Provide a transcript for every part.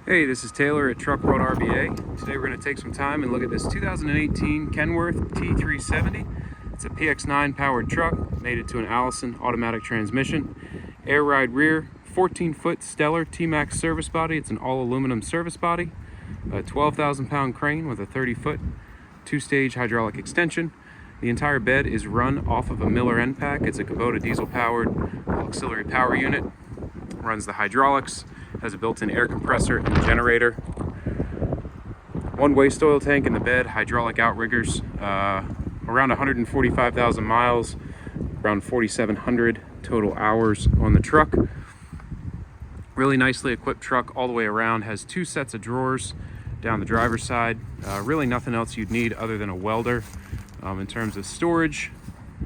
Hey, this is Taylor at Truck World RBA. Today we're going to take some time and look at this 2018 Kenworth T370. It's a PX9 powered truck, mated to an Allison automatic transmission, air ride rear, 14-foot Stellar TMAX service body. It's an all aluminum service body, a 12,000 pound crane with a 30-foot two-stage hydraulic extension. The entire bed is run off of a Miller EnPak. It's a Kubota diesel powered auxiliary power unit. Runs the hydraulics, has a built-in air compressor and generator. One waste oil tank in the bed, hydraulic outriggers, around 145,000 miles, around 4,700 total hours on the truck. Really nicely equipped truck all the way around, has two sets of drawers down the driver's side. Really nothing else you'd need other than a welder. In terms of storage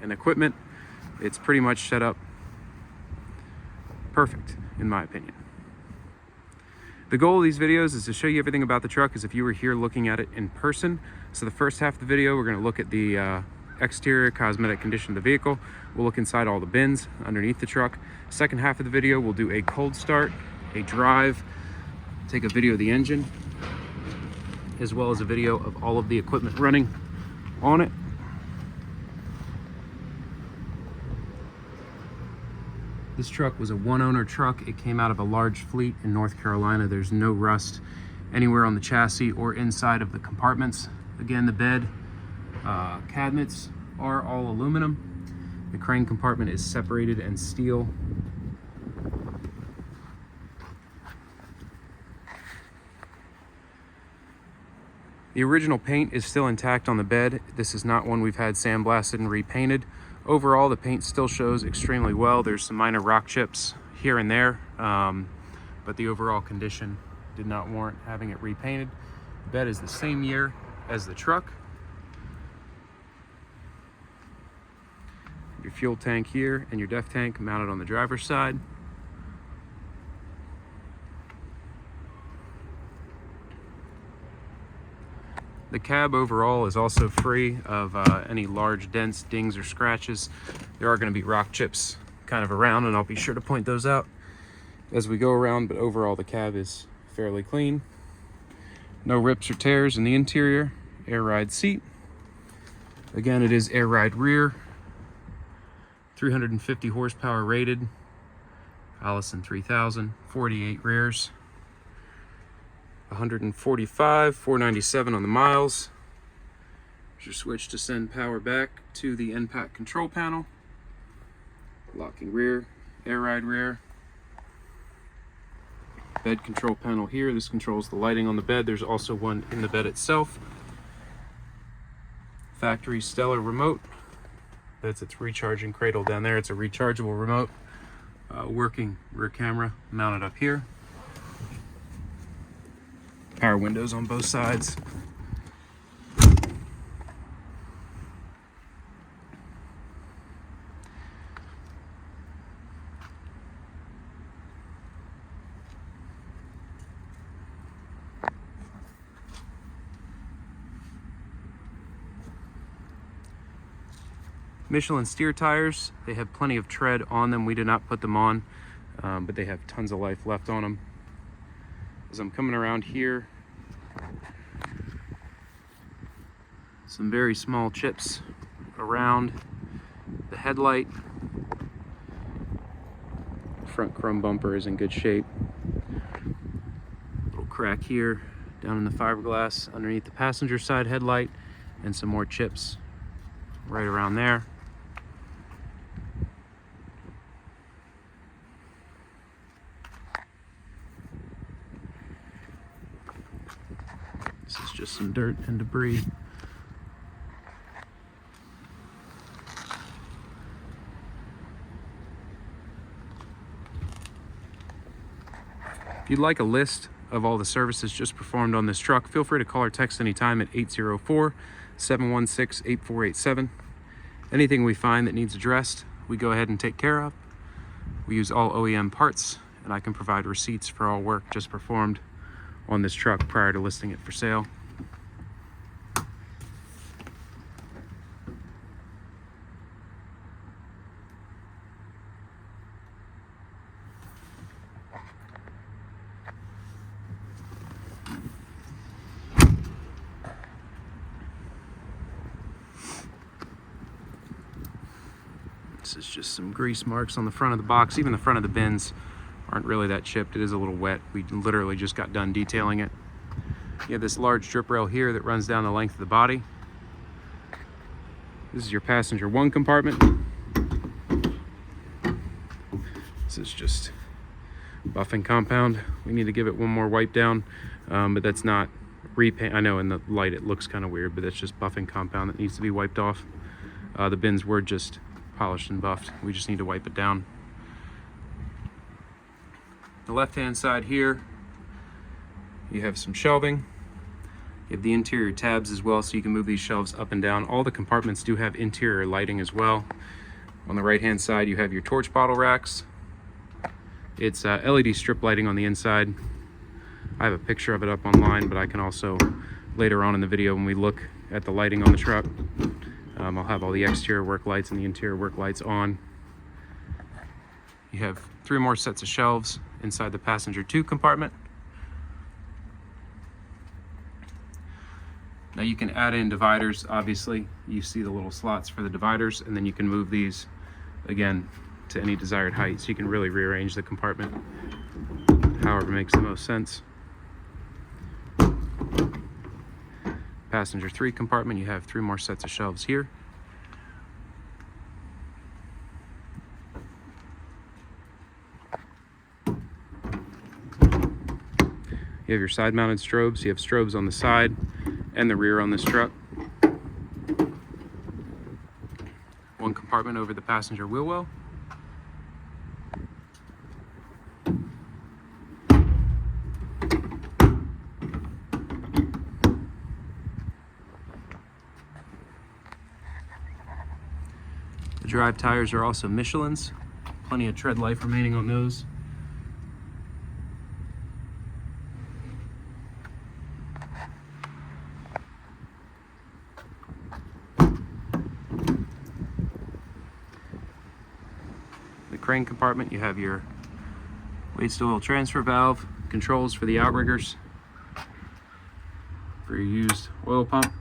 and equipment, it's pretty much set up perfect, in my opinion. The goal of these videos is to show you everything about the truck as if you were here looking at it in person. So the first half of the video, we're going to look at the exterior cosmetic condition of the vehicle. We'll look inside all the bins underneath the truck. Second half of the video, we'll do a cold start, a drive, take a video of the engine, as well as a video of all of the equipment running on it. This truck was a one-owner truck. It came out of a large fleet in North Carolina. There's no rust anywhere on the chassis or inside of the compartments. Again, the bed cabinets are all aluminum. The crane compartment is separated and steel. The original paint is still intact on the bed. This is not one we've had sandblasted and repainted. Overall, the paint still shows extremely well. There's some minor rock chips here and there, but the overall condition did not warrant having it repainted. The bed is the same year as the truck. Your fuel tank here and your def tank mounted on the driver's side. The cab overall is also free of any large dents, dings, or scratches. There are going to be rock chips kind of around, and I'll be sure to point those out as we go around, but overall the cab is fairly clean. No rips or tears in the interior. Air ride seat. Again, it is air ride rear. 350 horsepower rated. Allison 3000, 48 rears. 145, 497 on the miles. There's your switch to send power back to the EnPak control panel. Locking rear, air ride rear. Bed control panel here. This controls the lighting on the bed. There's also one in the bed itself. Factory Stellar remote. That's its recharging cradle down there. It's a rechargeable remote. Working rear camera mounted up here. Power windows on both sides. Michelin steer tires, they have plenty of tread on them. We did not put them on, but they have tons of life left on them. As I'm coming around here, some very small chips around the headlight. Front chrome bumper is in good shape. Little crack here down in the fiberglass underneath the passenger side headlight, and some more chips right around there. This is just some dirt and debris. If you'd like a list of all the services just performed on this truck, feel free to call or text anytime at 804-716-8487. Anything we find that needs addressed, we go ahead and take care of. We use all OEM parts, and I can provide receipts for all work just performed on this truck prior to listing it for sale. This is just some grease marks on the front of the box. Even the front of the bins aren't really that chipped. It is a little wet. We literally just got done detailing it. You have this large drip rail here that runs down the length of the body. This is your passenger 1 compartment. This is just buffing compound. We need to give it one more wipe down, but that's not repaint. I know in the light it looks kind of weird, but that's just buffing compound that needs to be wiped off. The bins were just polished and buffed. We just need to wipe it down. The left-hand side here, you have some shelving. You have the interior tabs as well, so you can move these shelves up and down. All the compartments do have interior lighting as well. On the right-hand side, you have your torch bottle racks. It's LED strip lighting on the inside. I have a picture of it up online, but I can also, later on in the video when we look at the lighting on the truck, I'll have all the exterior work lights and the interior work lights on. You have 3 more sets of shelves inside the passenger 2 compartment. Now you can add in dividers, obviously. You see the little slots for the dividers, and then you can move these, again, to any desired height. So you can really rearrange the compartment however makes the most sense. Passenger 3 compartment, you have 3 more sets of shelves here. You have your side-mounted strobes. You have strobes on the side and the rear on this truck. 1 compartment over the passenger wheel well. The drive tires are also Michelin's. Plenty of tread life remaining on those. The crane compartment, you have your waste oil transfer valve, controls for the outriggers, for your used oil pump.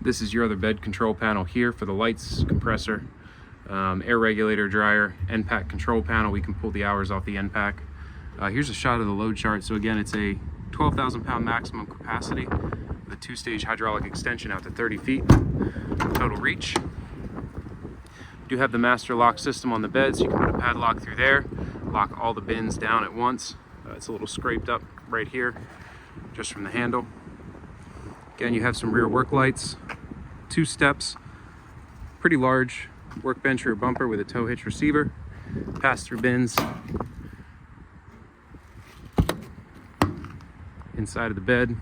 This is your other bed control panel here for the lights, compressor, air regulator, dryer, EnPak control panel. We can pull the hours off the EnPak. Here's a shot of the load chart. So again, it's a 12,000 pound maximum capacity with a 2-stage hydraulic extension out to 30 feet total reach. You do have the master lock system on the bed, so you can put a padlock through there, lock all the bins down at once. It's a little scraped up right here just from the handle. Again, you have some rear work lights, 2 steps, pretty large workbench rear bumper with a tow hitch receiver, pass-through bins inside of the bed.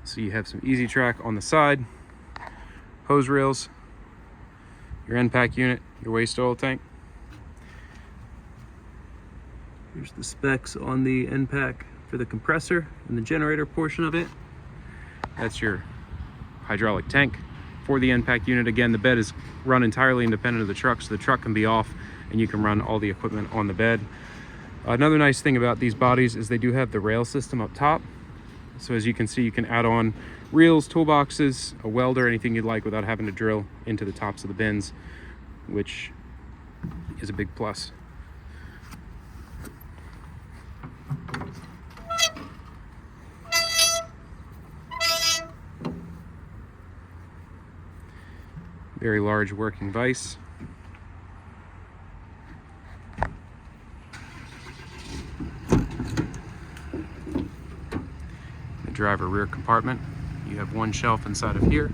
So you have some easy track on the side, hose reels, your EnPak unit, your waste oil tank. Here's the specs on the EnPak for the compressor and the generator portion of it. That's your hydraulic tank for the EnPak unit. Again, the bed is run entirely independent of the truck, so the truck can be off and you can run all the equipment on the bed. Another nice thing about these bodies is they do have the rail system up top. So as you can see, you can add on reels, toolboxes, a welder, anything you'd like without having to drill into the tops of the bins, which is a big plus. Very large working vise. The driver rear compartment. You have 1 shelf inside of here.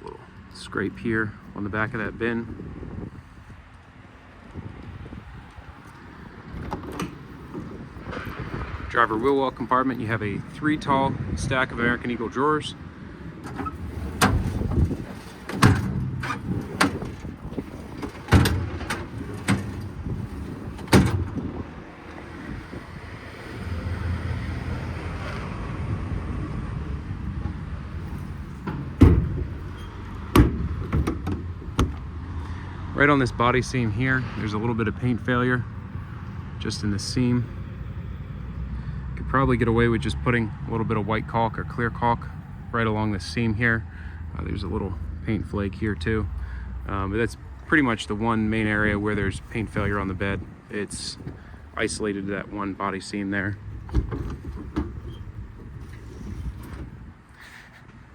Little scrape here on the back of that bin. Driver wheel well compartment, you have a 3 tall stack of American Eagle drawers. Right on this body seam here, there's a little bit of paint failure just in the seam. could probably get away with just putting a little bit of white caulk or clear caulk right along the seam here. There's a little paint flake here too, but that's pretty much the one main area where there's paint failure on the bed. It's isolated to that one body seam there.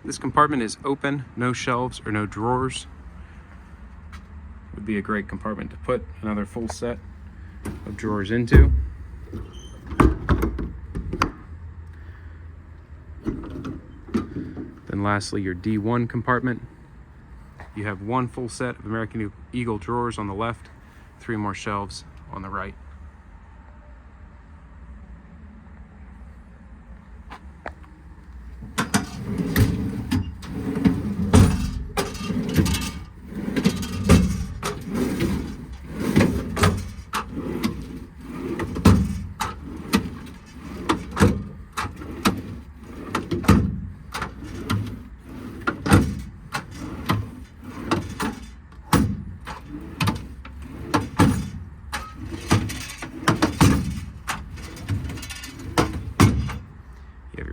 This compartment is open, no shelves or no drawers. Would be a great compartment to put another full set of drawers into. Then lastly, your D1 compartment. You have one full set of American Eagle drawers on the left, 3 more shelves on the right.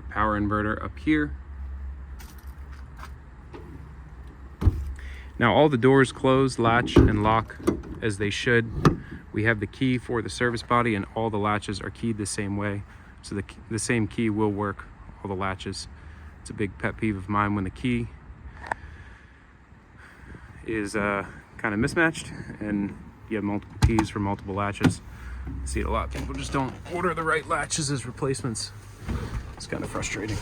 Power inverter up here. Now all the doors close, latch, and lock as they should. We have the key for the service body, and all the latches are keyed the same way. So the same key will work all the latches. It's a big pet peeve of mine when the key is kind of mismatched and you have multiple keys for multiple latches. I see it a lot. People just don't order the right latches as replacements. It's kind of frustrating.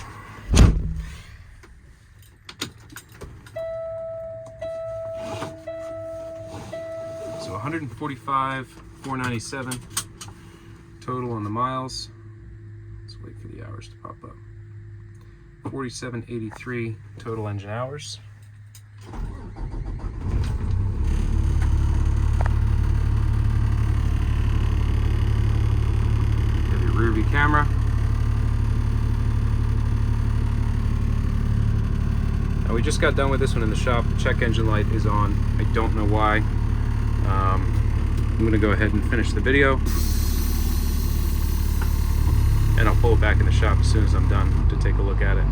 So 145,497 total on the miles. Let's wait for the hours to pop up. 4783 total engine hours. Have your rear view camera. Now we just got done with this one in the shop. The check engine light is on. I don't know why. I'm gonna go ahead and finish the video, and I'll pull it back in the shop as soon as I'm done to take a look at it.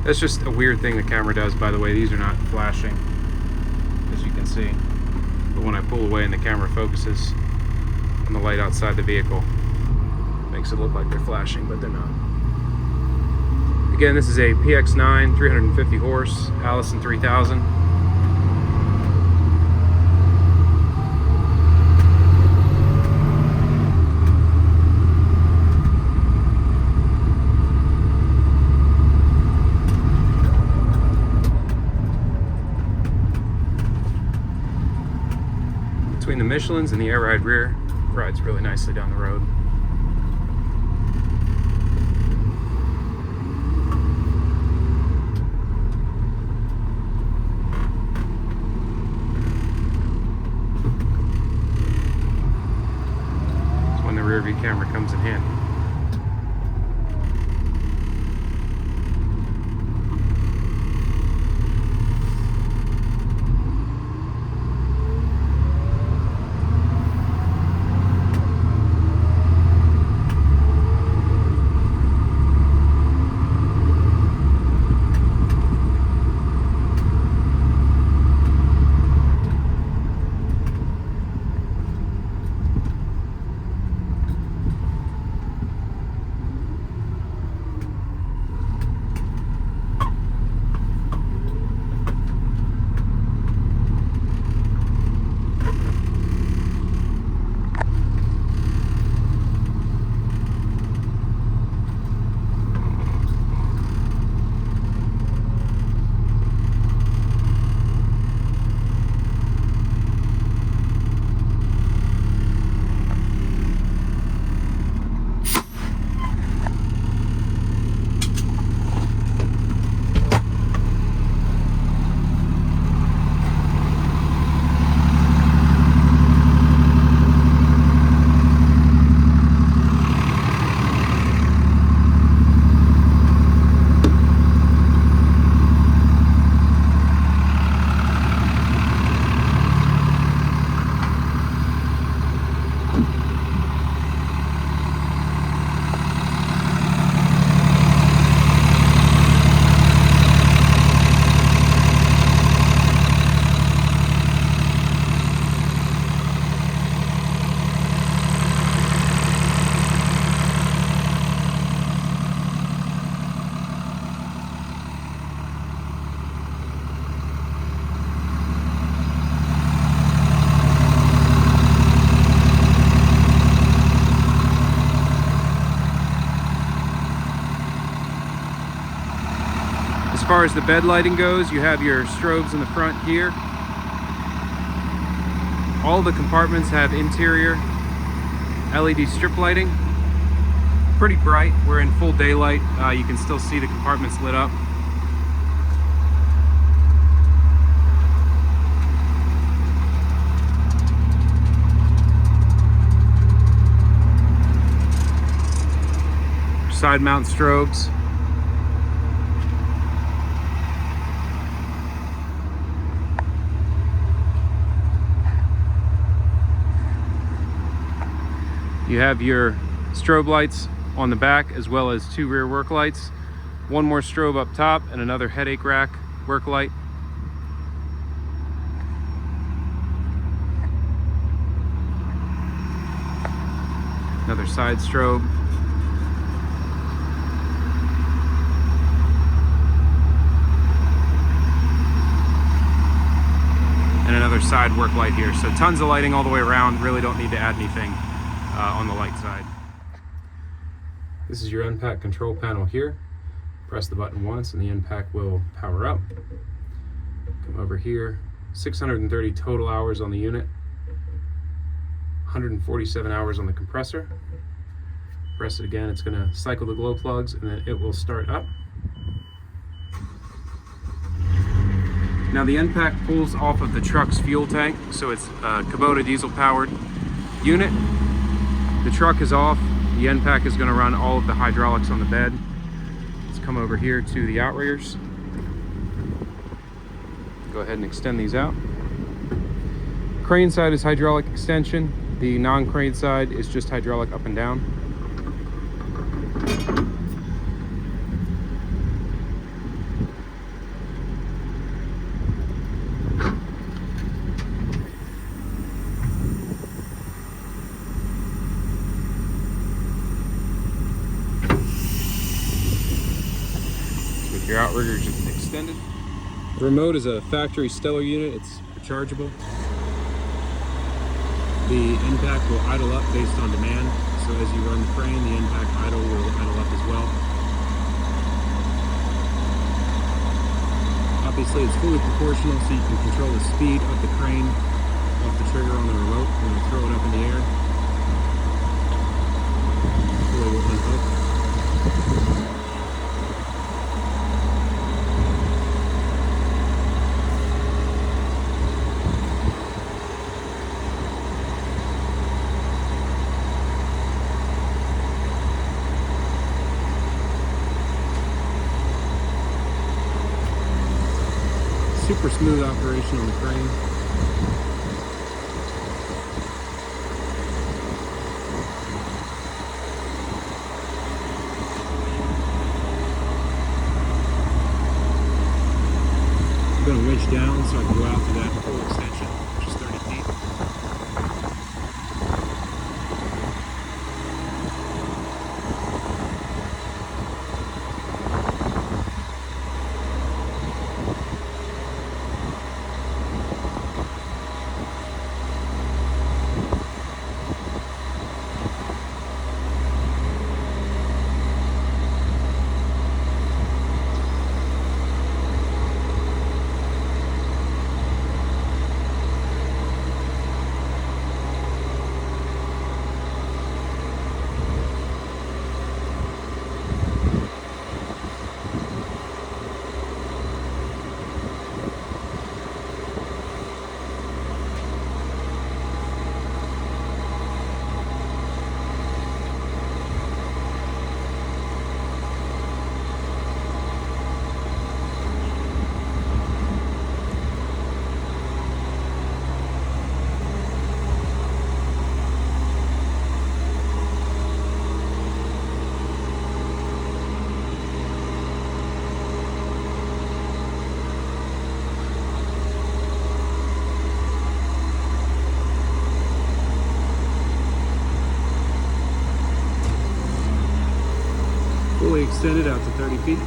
That's just a weird thing the camera does, by the way. These are not flashing, as you can see. But when I pull away and the camera focuses on the light outside the vehicle, makes it look like they're flashing, but they're not. Again, this is a PX9 350 horse Allison 3000. Between the Michelins and the air ride rear, rides really nicely down the road. Rear view camera comes in handy. far as the bed lighting goes, you have your strobes in the front here. All the compartments have interior LED strip lighting. Pretty bright. We're in full daylight. You can still see the compartments lit up. Side mount strobes. You have your strobe lights on the back as well as 2 rear work lights. One more strobe up top and another headache rack work light. Another side strobe. And another side work light here. So tons of lighting all the way around. Really don't need to add anything on the light side. This is your EnPak control panel here. Press the button once and the EnPak will power up. Come over here. 630 total hours on the unit. 147 hours on the compressor. Press it again, it's going to cycle the glow plugs and then it will start up. Now the EnPak pulls off of the truck's fuel tank, so it's a Kubota diesel powered unit. The truck is off. The EnPak is going to run all of the hydraulics on the bed. Let's come over here to the outriggers. Go ahead and extend these out. Crane side is hydraulic extension. The non-crane side is just hydraulic up and down. Your outrigger is extended. The remote is a factory Stellar unit. It's rechargeable. The EnPak will idle up based on demand. So as you run the crane, the EnPak idle will idle up as well. Obviously it's fully proportional, so you can control the speed of the crane off the trigger on the remote when you throw it up in the air. Fully will unhook. Super smooth operation on the crane. I'm going to winch down so I can go out to that full extension, which is 30 feet. Fully extended out to 30 feet.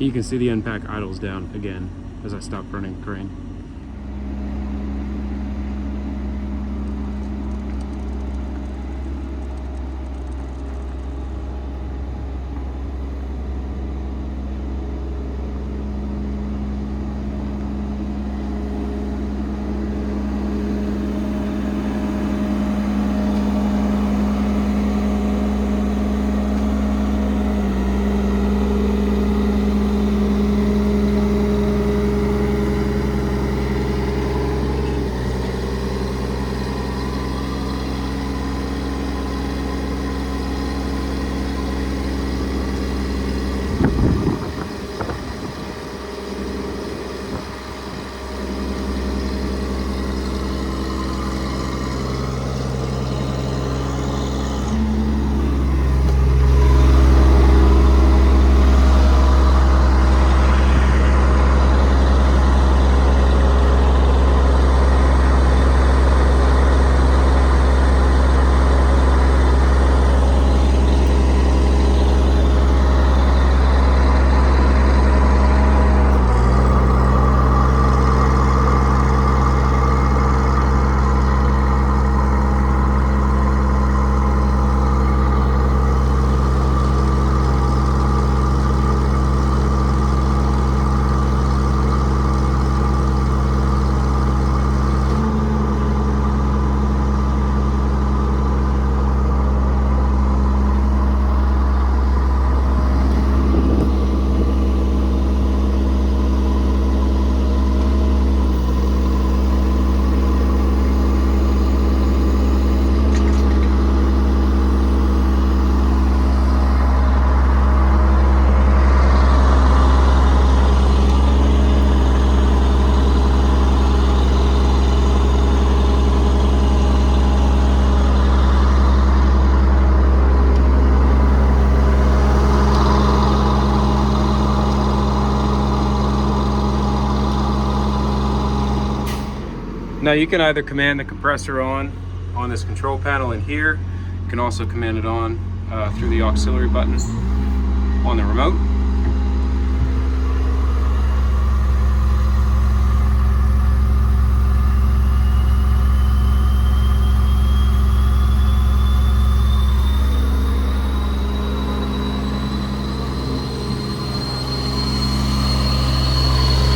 You can see the EnPak idles down again as I stop running the crane. Now you can either command the compressor on this control panel in here. You can also command it on through the auxiliary button on the remote.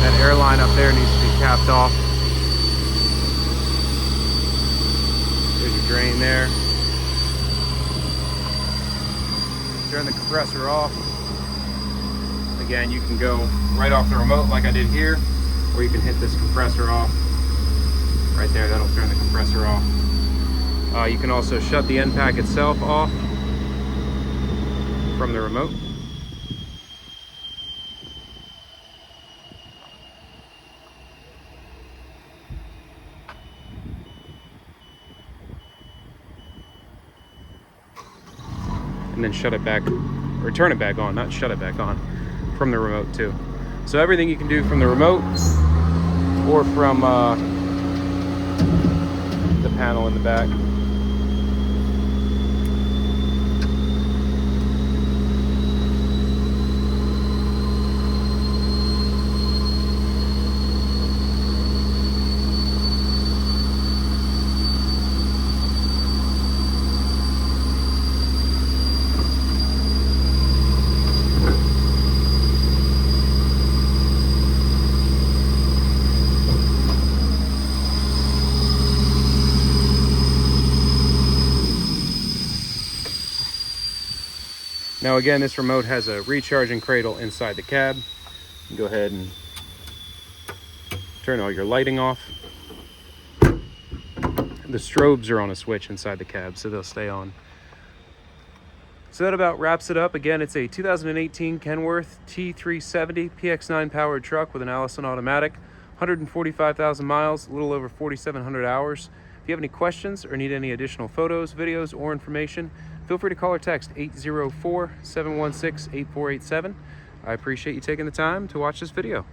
That air line up there needs to be capped off. There's your drain there. Turn the compressor off. Again, you can go right off the remote like I did here, or you can hit this compressor off. Right there, that'll turn the compressor off. You can also shut the EnPak itself off from the remote. And then shut it back, or turn it back on, not shut it back on, from the remote too. So everything you can do from the remote or from the panel in the back. Now again, this remote has a recharging cradle inside the cab. You go ahead and turn all your lighting off. The strobes are on a switch inside the cab, so they'll stay on. So that about wraps it up. Again, it's a 2018 Kenworth T370 PX9 powered truck with an Allison automatic, 145,000 miles, a little over 4,700 hours. If you have any questions or need any additional photos, videos, or information, feel free to call or text 804-716-8487. I appreciate you taking the time to watch this video.